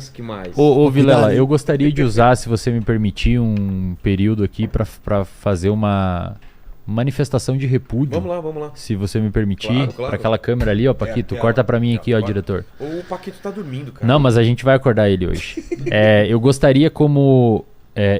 Mas que mais? Ô Vilela, eu gostaria de usar, se você me permitir, um período aqui para fazer uma manifestação de repúdio. Vamos lá. Se você me permitir, Claro. para aquela câmera ali, ó, Paquito, corta para mim aqui, ó, diretor. O Paquito tá dormindo, cara. Não, mas a gente vai acordar ele hoje. Eu gostaria, como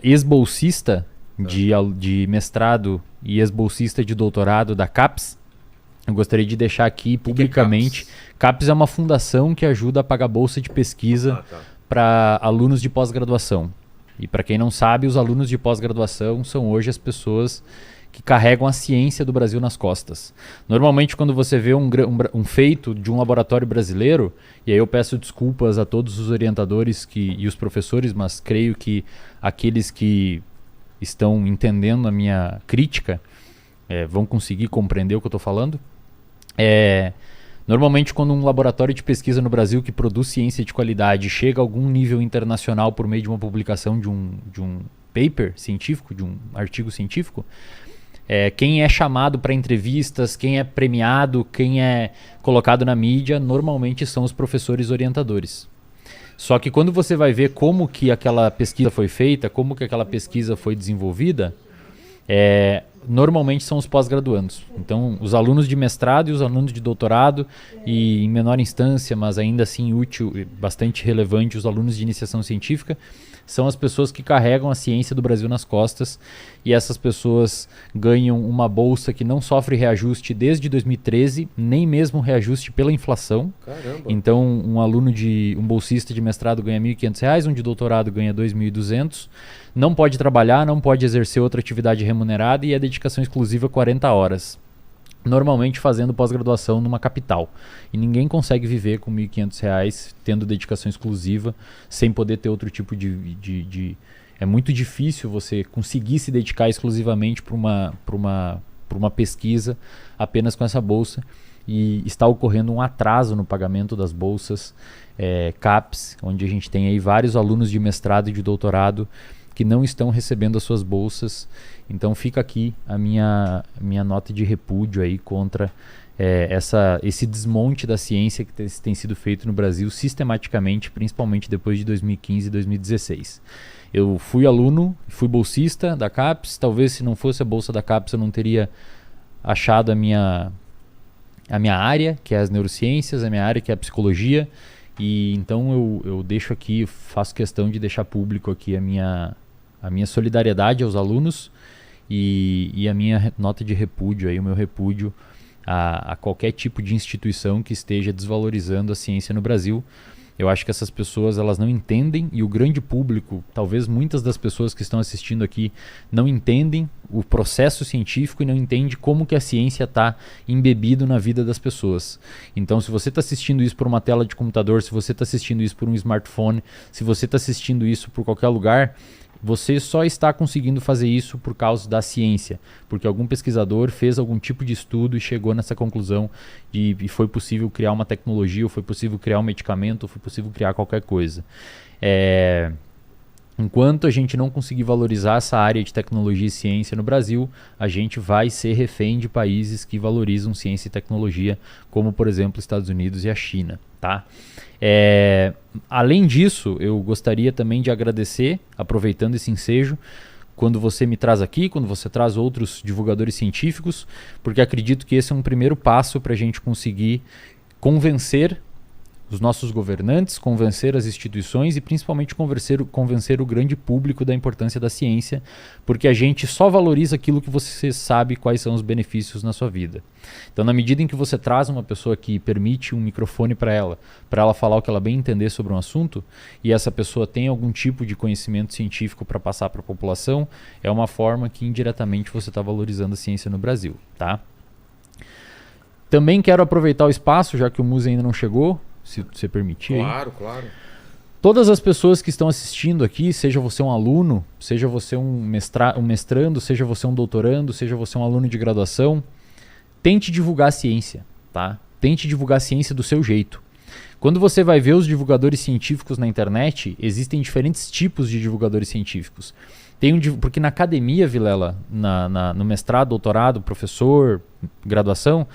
ex-bolsista de mestrado e ex-bolsista de doutorado da CAPES, eu gostaria de deixar aqui publicamente. CAPES é uma fundação que ajuda a pagar bolsa de pesquisa para alunos de pós-graduação. E para quem não sabe, os alunos de pós-graduação são hoje as pessoas que carregam a ciência do Brasil nas costas. Normalmente, quando você vê um feito de um laboratório brasileiro, e aí eu peço desculpas a todos os orientadores e os professores, mas creio que aqueles que estão entendendo a minha crítica vão conseguir compreender o que eu estou falando. Normalmente, quando um laboratório de pesquisa no Brasil que produz ciência de qualidade chega a algum nível internacional por meio de uma publicação de um paper científico, de um artigo científico, quem é chamado para entrevistas, quem é premiado, quem é colocado na mídia, normalmente são os professores orientadores. Só que quando você vai ver como que aquela pesquisa foi feita, como que aquela pesquisa foi desenvolvida, normalmente são os pós-graduandos. Então, os alunos de mestrado e os alunos de doutorado, e em menor instância, mas ainda assim útil e bastante relevante, os alunos de iniciação científica, são as pessoas que carregam a ciência do Brasil nas costas, e essas pessoas ganham uma bolsa que não sofre reajuste desde 2013, nem mesmo reajuste pela inflação. Caramba. Então, um bolsista de mestrado ganha R$ 1.500, um de doutorado ganha R$ 2.200, não pode trabalhar, não pode exercer outra atividade remunerada e é dedicação exclusiva 40 horas. Normalmente fazendo pós-graduação numa capital. E ninguém consegue viver com R$ 1.500 tendo dedicação exclusiva, sem poder ter outro tipo de... É muito difícil você conseguir se dedicar exclusivamente para uma pesquisa apenas com essa bolsa. E está ocorrendo um atraso no pagamento das bolsas CAPES, onde a gente tem aí vários alunos de mestrado e de doutorado que não estão recebendo as suas bolsas. Então fica aqui a minha nota de repúdio aí contra esse desmonte da ciência que tem sido feito no Brasil sistematicamente, principalmente depois de 2015 e 2016. Eu fui aluno, fui bolsista da CAPES, talvez se não fosse a bolsa da CAPES eu não teria achado a minha área, que é as neurociências, a minha área que é a psicologia, e então eu deixo aqui, faço questão de deixar público aqui a minha solidariedade aos alunos e a minha nota de repúdio, aí, o meu repúdio a qualquer tipo de instituição que esteja desvalorizando a ciência no Brasil. Eu acho que essas pessoas elas não entendem, e o grande público, talvez muitas das pessoas que estão assistindo aqui não entendem o processo científico e não entendem como que a ciência está embebido na vida das pessoas. Então, se você está assistindo isso por uma tela de computador, se você está assistindo isso por um smartphone, se você está assistindo isso por qualquer lugar, você só está conseguindo fazer isso por causa da ciência, porque algum pesquisador fez algum tipo de estudo e chegou nessa conclusão e foi possível criar uma tecnologia, ou foi possível criar um medicamento, ou foi possível criar qualquer coisa. Enquanto a gente não conseguir valorizar essa área de tecnologia e ciência no Brasil, a gente vai ser refém de países que valorizam ciência e tecnologia, como por exemplo os Estados Unidos e a China, tá? Além disso, eu gostaria também de agradecer, aproveitando esse ensejo, quando você me traz aqui, quando você traz outros divulgadores científicos, porque acredito que esse é um primeiro passo para a gente conseguir convencer os nossos governantes, convencer as instituições e principalmente convencer o grande público da importância da ciência, porque a gente só valoriza aquilo que você sabe quais são os benefícios na sua vida. Então, na medida em que você traz uma pessoa que permite um microfone para ela falar o que ela bem entender sobre um assunto, e essa pessoa tem algum tipo de conhecimento científico para passar para a população, é uma forma que indiretamente você está valorizando a ciência no Brasil, tá? Também quero aproveitar o espaço, já que o Musa ainda não chegou, se você permitir. Claro. Todas as pessoas que estão assistindo aqui, seja você um aluno, seja você um mestrando, seja você um doutorando, seja você um aluno de graduação, tente divulgar a ciência, tá? Tente divulgar a ciência do seu jeito. Quando você vai ver os divulgadores científicos na internet, existem diferentes tipos de divulgadores científicos. Porque na academia, Vilela, no mestrado, doutorado, professor, graduação,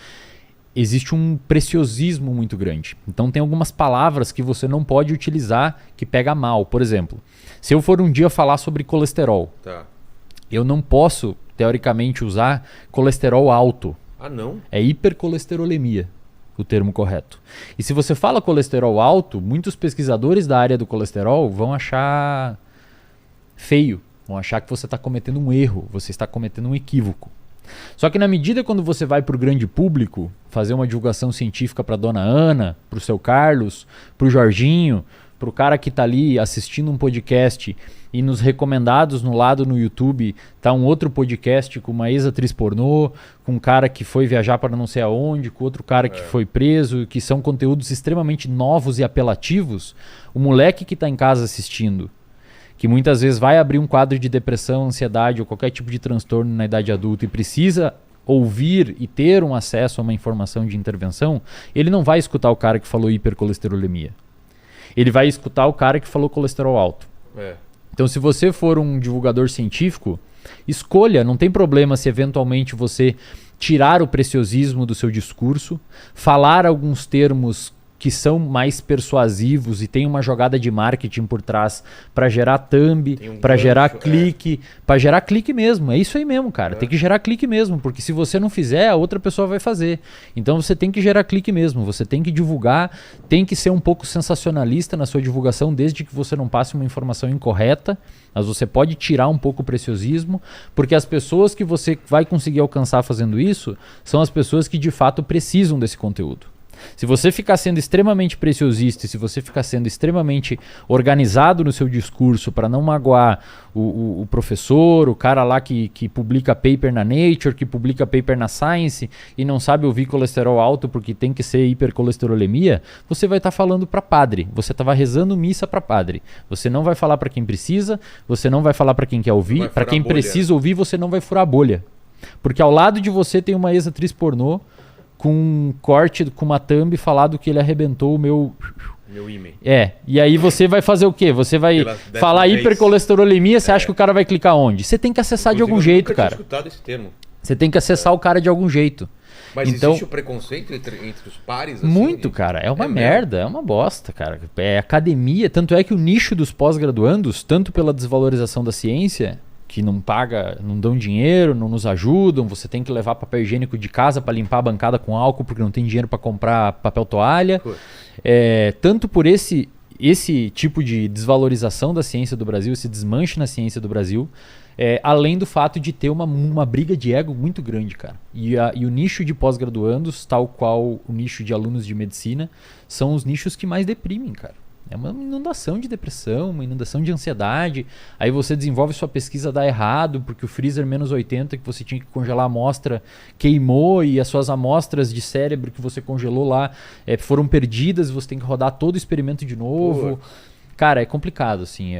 existe um preciosismo muito grande. Então tem algumas palavras que você não pode utilizar que pega mal. Por exemplo, se eu for um dia falar sobre colesterol, eu não posso, teoricamente, usar colesterol alto. Ah, não? É hipercolesterolemia o termo correto. E se você fala colesterol alto, muitos pesquisadores da área do colesterol vão achar feio, vão achar que você está cometendo um erro, você está cometendo um equívoco. Só que na medida quando você vai para o grande público fazer uma divulgação científica para a dona Ana, para o seu Carlos, para o Jorginho, para o cara que está ali assistindo um podcast e nos recomendados no lado no YouTube tá um outro podcast com uma ex-atriz pornô, com um cara que foi viajar para não sei aonde, com outro cara que foi preso, que são conteúdos extremamente novos e apelativos, o moleque que está em casa assistindo, que muitas vezes vai abrir um quadro de depressão, ansiedade ou qualquer tipo de transtorno na idade adulta e precisa ouvir e ter um acesso a uma informação de intervenção, ele não vai escutar o cara que falou hipercolesterolemia. Ele vai escutar o cara que falou colesterol alto. Então, se você for um divulgador científico, escolha, não tem problema se eventualmente você tirar o preciosismo do seu discurso, falar alguns termos que são mais persuasivos e tem uma jogada de marketing por trás para gerar thumb, para gerar clique, para gerar clique mesmo. É isso aí mesmo, cara. Tem que gerar clique mesmo, porque se você não fizer, a outra pessoa vai fazer. Então você tem que gerar clique mesmo, você tem que divulgar, tem que ser um pouco sensacionalista na sua divulgação, desde que você não passe uma informação incorreta, mas você pode tirar um pouco o preciosismo, porque as pessoas que você vai conseguir alcançar fazendo isso são as pessoas que de fato precisam desse conteúdo. Se você ficar sendo extremamente preciosista e se você ficar sendo extremamente organizado no seu discurso para não magoar o professor, o cara lá que publica paper na Nature, que publica paper na Science e não sabe ouvir colesterol alto porque tem que ser hipercolesterolemia, você vai estar falando para padre, você estava rezando missa para padre. Você não vai falar para quem precisa, você não vai falar para quem quer ouvir, para quem precisa ouvir você não vai furar a bolha. Porque ao lado de você tem uma ex-atriz pornô com um corte, com uma thumb falado que ele arrebentou o meu e-mail. E aí você vai fazer o quê? Você vai falar hipercolesterolemia, você acha que o cara vai clicar onde? Você tem que acessar de algum jeito, cara. Eu nunca tinha escutado esse termo. Você tem que acessar o cara de algum jeito. Mas então, existe o preconceito entre os pares? Assim, muito, cara. É uma merda, é uma bosta, cara. É academia, tanto é que o nicho dos pós-graduandos, tanto pela desvalorização da ciência, que não paga, não dão dinheiro, não nos ajudam, você tem que levar papel higiênico de casa para limpar a bancada com álcool porque não tem dinheiro para comprar papel toalha. Tanto por esse tipo de desvalorização da ciência do Brasil, esse desmanche na ciência do Brasil, além do fato de ter uma briga de ego muito grande, cara. E o nicho de pós-graduandos, tal qual o nicho de alunos de medicina, são os nichos que mais deprimem, cara. É uma inundação de depressão, uma inundação de ansiedade. Aí você desenvolve sua pesquisa, dá errado, porque o freezer menos 80 que você tinha que congelar a amostra queimou e as suas amostras de cérebro que você congelou lá foram perdidas e você tem que rodar todo o experimento de novo. Cara, é complicado, assim.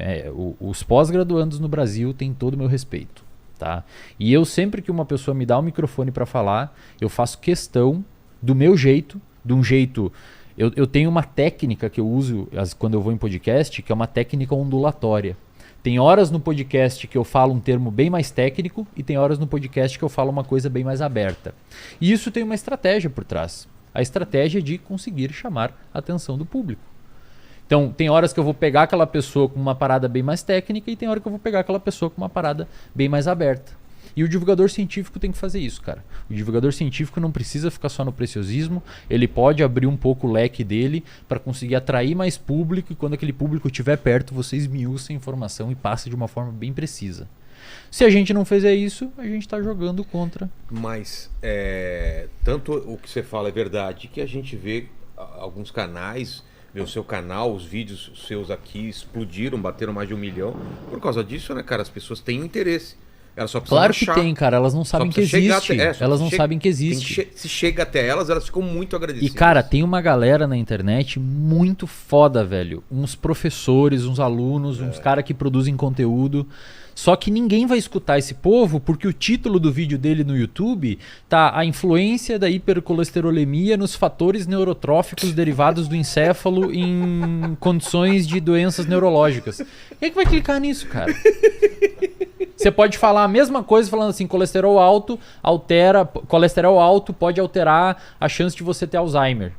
Os pós-graduandos no Brasil têm todo o meu respeito, tá? E eu sempre que uma pessoa me dá o microfone para falar, eu faço questão do meu jeito, de um jeito... Eu tenho uma técnica que eu uso quando eu vou em podcast, que é uma técnica ondulatória. Tem horas no podcast que eu falo um termo bem mais técnico e tem horas no podcast que eu falo uma coisa bem mais aberta. E isso tem uma estratégia por trás. A estratégia de conseguir chamar a atenção do público. Então, tem horas que eu vou pegar aquela pessoa com uma parada bem mais técnica e tem hora que eu vou pegar aquela pessoa com uma parada bem mais aberta. E o divulgador científico tem que fazer isso, cara. O divulgador científico não precisa ficar só no preciosismo, ele pode abrir um pouco o leque dele para conseguir atrair mais público e quando aquele público estiver perto, você esmiuça a informação e passa de uma forma bem precisa. Se a gente não fizer isso, a gente está jogando contra. Mas tanto o que você fala é verdade, que a gente vê alguns canais, vê o seu canal, os vídeos seus aqui explodiram, bateram mais de 1 milhão. Por causa disso, né, cara, as pessoas têm interesse. Elas só precisam claro achar. Que tem, cara. Elas não sabem que existe. Elas não sabem que existe. Se chega até elas ficam muito agradecidas. E, cara, tem uma galera na internet muito foda, velho. Uns professores, uns alunos, uns caras que produzem conteúdo. Só que ninguém vai escutar esse povo porque o título do vídeo dele no YouTube tá a influência da hipercolesterolemia nos fatores neurotróficos derivados do encéfalo em condições de doenças neurológicas. Quem é que vai clicar nisso, cara? Você pode falar a mesma coisa falando assim, colesterol alto pode alterar a chance de você ter Alzheimer.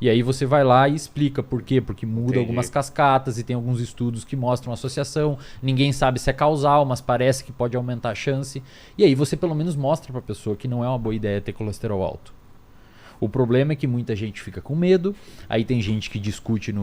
E aí você vai lá e explica por quê. Porque muda algumas cascatas e tem alguns estudos que mostram associação. Ninguém sabe se é causal, mas parece que pode aumentar a chance. E aí você pelo menos mostra pra pessoa que não é uma boa ideia ter colesterol alto. O problema é que muita gente fica com medo. Aí tem gente que discute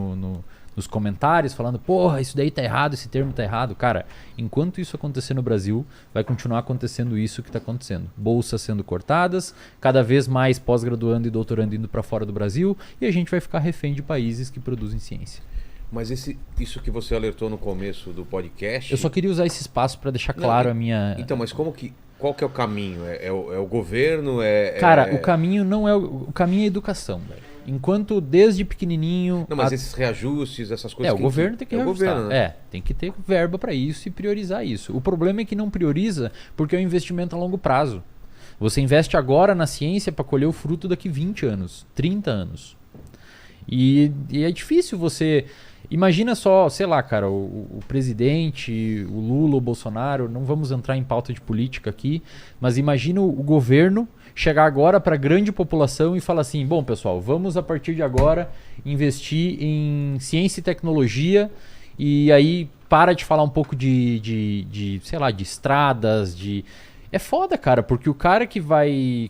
nos comentários falando, porra, isso daí tá errado, esse termo tá errado. Cara, enquanto isso acontecer no Brasil, vai continuar acontecendo isso que tá acontecendo. Bolsas sendo cortadas, cada vez mais pós-graduando e doutorando indo para fora do Brasil, e a gente vai ficar refém de países que produzem ciência. Mas isso que você alertou no começo do podcast... Eu só queria usar esse espaço para deixar claro a minha... Então, mas qual que é o caminho? É o governo? Cara, o caminho não é... O caminho é a educação, velho. Enquanto desde pequenininho... Não, mas esses reajustes, essas coisas... o governo tem que reajustar. O governo, né? Tem que ter verba para isso e priorizar isso. O problema é que não prioriza porque é um investimento a longo prazo. Você investe agora na ciência para colher o fruto daqui 20 anos, 30 anos. E é difícil você... Imagina só, sei lá, cara, o presidente, o Lula, o Bolsonaro, não vamos entrar em pauta de política aqui, mas imagina o governo chegar agora para a grande população e falar assim, bom, pessoal, vamos a partir de agora investir em ciência e tecnologia e aí para de falar um pouco de sei lá, de estradas, de... É foda, cara, porque o cara que vai...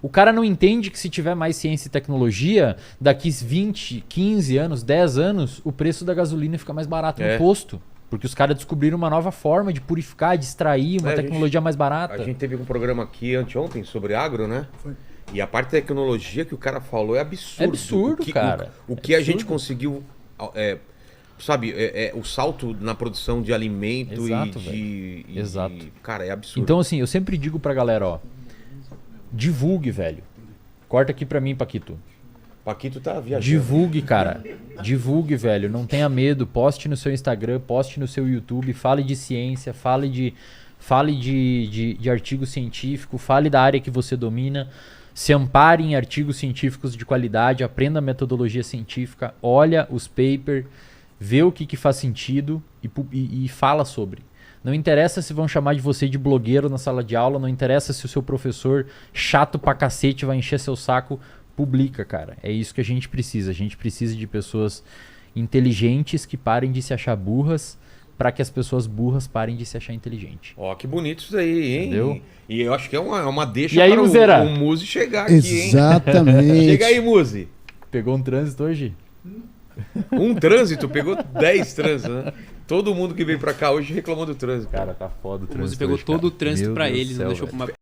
O cara não entende que se tiver mais ciência e tecnologia, daqui 20, 15 anos, 10 anos, o preço da gasolina fica mais barato no posto. Porque os caras descobriram uma nova forma de purificar, de extrair, uma tecnologia mais barata. A gente teve um programa aqui anteontem sobre agro, né? Foi. E a parte da tecnologia que o cara falou é absurdo. É absurdo, cara. O que a gente conseguiu... sabe, o salto na produção de alimento. Exato, Exato. Cara, é absurdo. Então, assim, eu sempre digo pra galera, ó... Divulgue, velho. Corta aqui pra mim, Paquito. Paquito tá viajando. Divulgue, cara. Divulgue, velho. Não tenha medo. Poste no seu Instagram, poste no seu YouTube. Fale de ciência, fale de artigo científico, fale da área que você domina. Se ampare em artigos científicos de qualidade, aprenda a metodologia científica, olha os papers, vê o que faz sentido e fala sobre. Não interessa se vão chamar de você de blogueiro na sala de aula, não interessa se o seu professor chato pra cacete vai encher seu saco, publica, cara. É isso que a gente precisa. A gente precisa de pessoas inteligentes que parem de se achar burras para que as pessoas burras parem de se achar inteligentes. Ó, que bonito isso daí, hein? Entendeu? E eu acho que é uma deixa e aí, para o Muzi chegar aqui, hein? Exatamente. Chega aí, Muzi. Pegou um trânsito hoje? Um trânsito? Pegou 10 trânsitos, né? Todo mundo que veio pra cá hoje reclamou do trânsito. Cara, tá foda o trânsito. O Muzi pegou hoje, todo cara. o trânsito Meu pra Deus ele, do não céu, deixou velho. pra uma